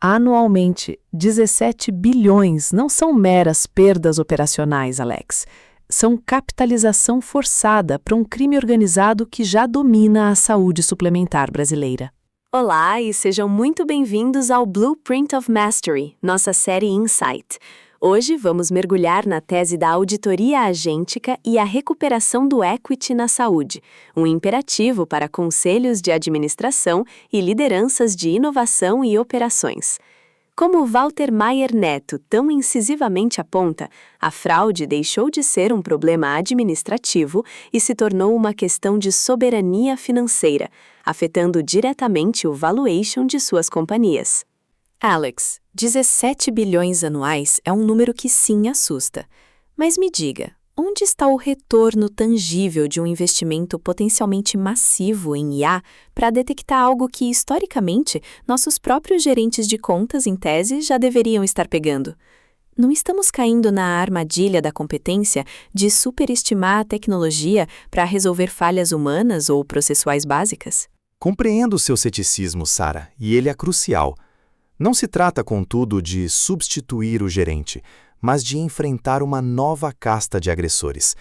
Anualmente, 17 bilhões não são meras perdas operacionais, Alex. São capitalização forçada para um crime organizado que já domina a saúde suplementar brasileira. Olá e sejam muito bem-vindos ao Blueprint of Mastery, nossa série Insight. Hoje vamos mergulhar na tese da auditoria agêntica e a recuperação do equity na saúde, um imperativo para conselhos de administração e lideranças de inovação e operações. Como Walter Maier Neto tão incisivamente aponta, a fraude deixou de ser um problema administrativo e se tornou uma questão de soberania financeira, afetando diretamente o valuation de suas companhias. Alex, 17 bilhões anuais é um número que sim assusta. Mas me diga, onde está o retorno tangível de um investimento potencialmente massivo em IA para detectar algo que, historicamente, nossos próprios gerentes de contas, em tese, já deveriam estar pegando? Não estamos caindo na armadilha da competência de superestimar a tecnologia para resolver falhas humanas ou processuais básicas? Compreendo o seu ceticismo, Sara, e ele é crucial. Não se trata, contudo, de substituir o gerente, mas de enfrentar uma nova casta de agressores.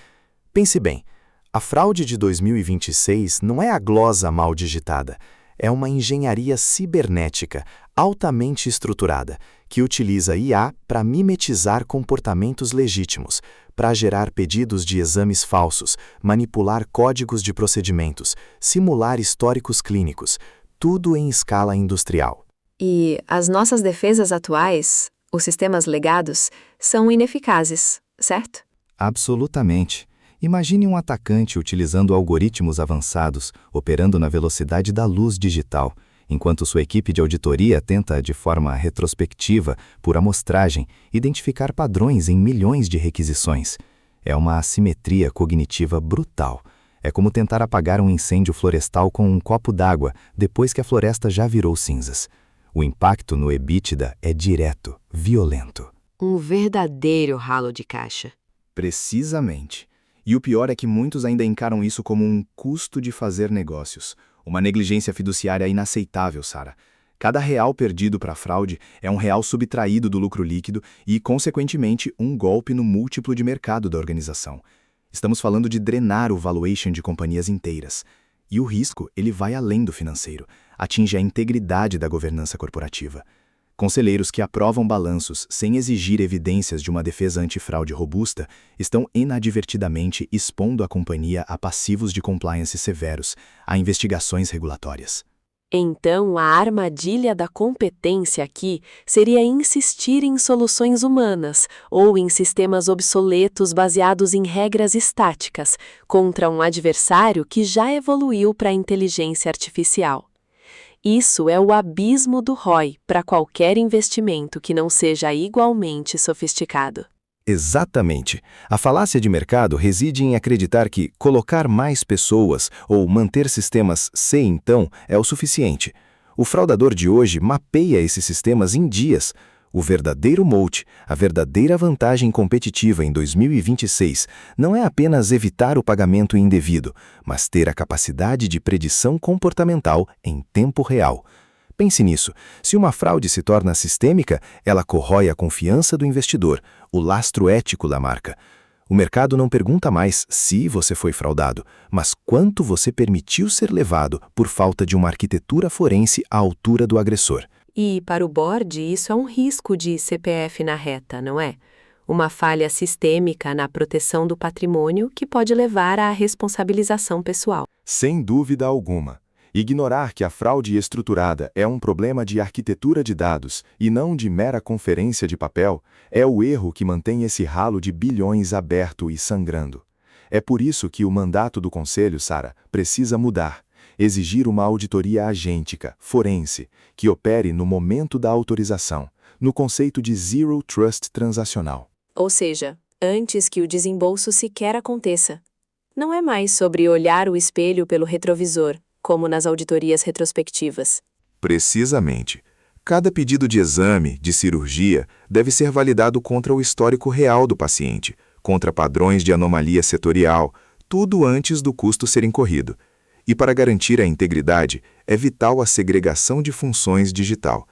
Pense bem, a fraude de 2026 não é a glosa mal digitada, é uma engenharia cibernética altamente estruturada, que utiliza IA para mimetizar comportamentos legítimos, para gerar pedidos de exames falsos, manipular códigos de procedimentos, simular históricos clínicos, tudo em escala industrial. E as nossas defesas atuais, os sistemas legados, são ineficazes, certo? Absolutamente. Imagine um atacante utilizando algoritmos avançados, operando na velocidade da luz digital, enquanto sua equipe de auditoria tenta, de forma retrospectiva, por amostragem, identificar padrões em milhões de requisições. É uma assimetria cognitiva brutal. É como tentar apagar um incêndio florestal com um copo d'água depois que a floresta já virou cinzas. O impacto no EBITDA é direto, violento. Um verdadeiro ralo de caixa. Precisamente. E o pior é que muitos ainda encaram isso como um custo de fazer negócios. Uma negligência fiduciária inaceitável, Sara. Cada real perdido para a fraude é um real subtraído do lucro líquido e, consequentemente, um golpe no múltiplo de mercado da organização. Estamos falando de drenar o valuation de companhias inteiras. E o risco, ele vai além do financeiro, atinge a integridade da governança corporativa. Conselheiros que aprovam balanços sem exigir evidências de uma defesa antifraude robusta estão inadvertidamente expondo a companhia a passivos de compliance severos, a investigações regulatórias. Então, a armadilha da competência aqui seria insistir em soluções humanas ou em sistemas obsoletos baseados em regras estáticas contra um adversário que já evoluiu para a inteligência artificial. Isso é o abismo do ROI para qualquer investimento que não seja igualmente sofisticado. Exatamente. A falácia de mercado reside em acreditar que colocar mais pessoas ou manter sistemas então é o suficiente. O fraudador de hoje mapeia esses sistemas em dias. O verdadeiro moat, a verdadeira vantagem competitiva em 2026, não é apenas evitar o pagamento indevido, mas ter a capacidade de predição comportamental em tempo real. Pense nisso. Se uma fraude se torna sistêmica, ela corrói a confiança do investidor, o lastro ético da marca. O mercado não pergunta mais se você foi fraudado, mas quanto você permitiu ser levado por falta de uma arquitetura forense à altura do agressor. E, para o board, isso é um risco de CPF na reta, não é? Uma falha sistêmica na proteção do patrimônio que pode levar à responsabilização pessoal. Sem dúvida alguma. Ignorar que a fraude estruturada é um problema de arquitetura de dados e não de mera conferência de papel é o erro que mantém esse ralo de bilhões aberto e sangrando. É por isso que o mandato do Conselho, Sara, precisa mudar. Exigir uma auditoria agêntica, forense, que opere no momento da autorização, no conceito de Zero Trust transacional. Ou seja, antes que o desembolso sequer aconteça. Não é mais sobre olhar o espelho pelo retrovisor, como nas auditorias retrospectivas. Precisamente. Cada pedido de exame, de cirurgia, deve ser validado contra o histórico real do paciente, contra padrões de anomalia setorial, tudo antes do custo ser incorrido. E para garantir a integridade, é vital a segregação de funções digital.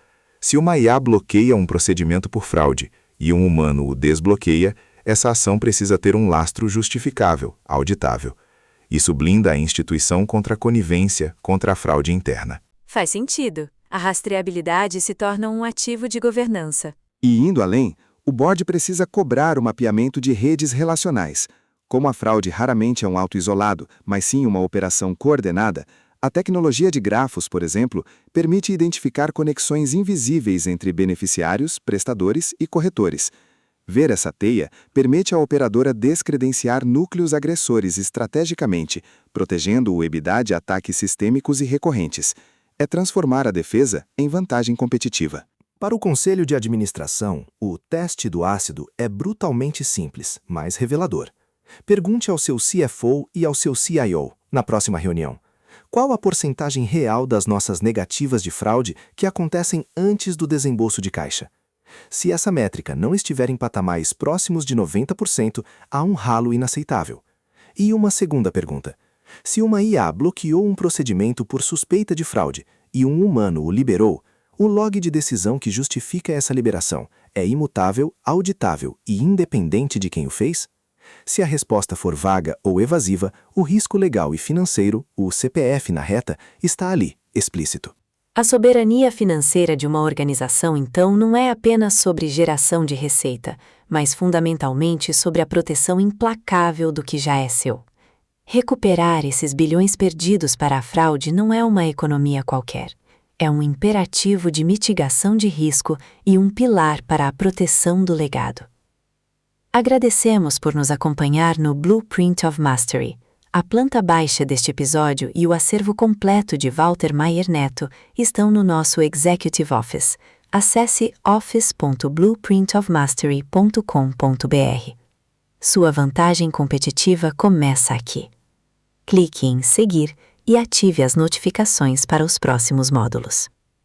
Se uma IA bloqueia um procedimento por fraude e um humano o desbloqueia, essa ação precisa ter um lastro justificável, auditável. Isso blinda a instituição contra a conivência, contra a fraude interna. Faz sentido. A rastreabilidade se torna um ativo de governança. E indo além, o board precisa cobrar o mapeamento de redes relacionais. Como a fraude raramente é um auto isolado, mas sim uma operação coordenada, a tecnologia de grafos, por exemplo, permite identificar conexões invisíveis entre beneficiários, prestadores e corretores. Ver essa teia permite à operadora descredenciar núcleos agressores estrategicamente, protegendo o EBITDA de ataques sistêmicos e recorrentes. É transformar a defesa em vantagem competitiva. Para o Conselho de Administração, o teste do ácido é brutalmente simples, mas revelador. Pergunte ao seu CFO e ao seu CIO, na próxima reunião, qual a porcentagem real das nossas negativas de fraude que acontecem antes do desembolso de caixa? Se essa métrica não estiver em patamares próximos de 90%, há um ralo inaceitável. E uma segunda pergunta. Se uma IA bloqueou um procedimento por suspeita de fraude e um humano o liberou, o log de decisão que justifica essa liberação é imutável, auditável e independente de quem o fez? Se a resposta for vaga ou evasiva, o risco legal e financeiro, o CPF na reta, está ali, explícito. A soberania financeira de uma organização, então, não é apenas sobre geração de receita, mas fundamentalmente sobre a proteção implacável do que já é seu. Recuperar esses bilhões perdidos para a fraude não é uma economia qualquer. É um imperativo de mitigação de risco e um pilar para a proteção do legado. Agradecemos por nos acompanhar no Blueprint of Mastery. A planta baixa deste episódio e o acervo completo de Walter Maier Neto estão no nosso Executive Office. Acesse office.blueprintofmastery.com.br. Sua vantagem competitiva começa aqui. Clique em seguir e ative as notificações para os próximos módulos.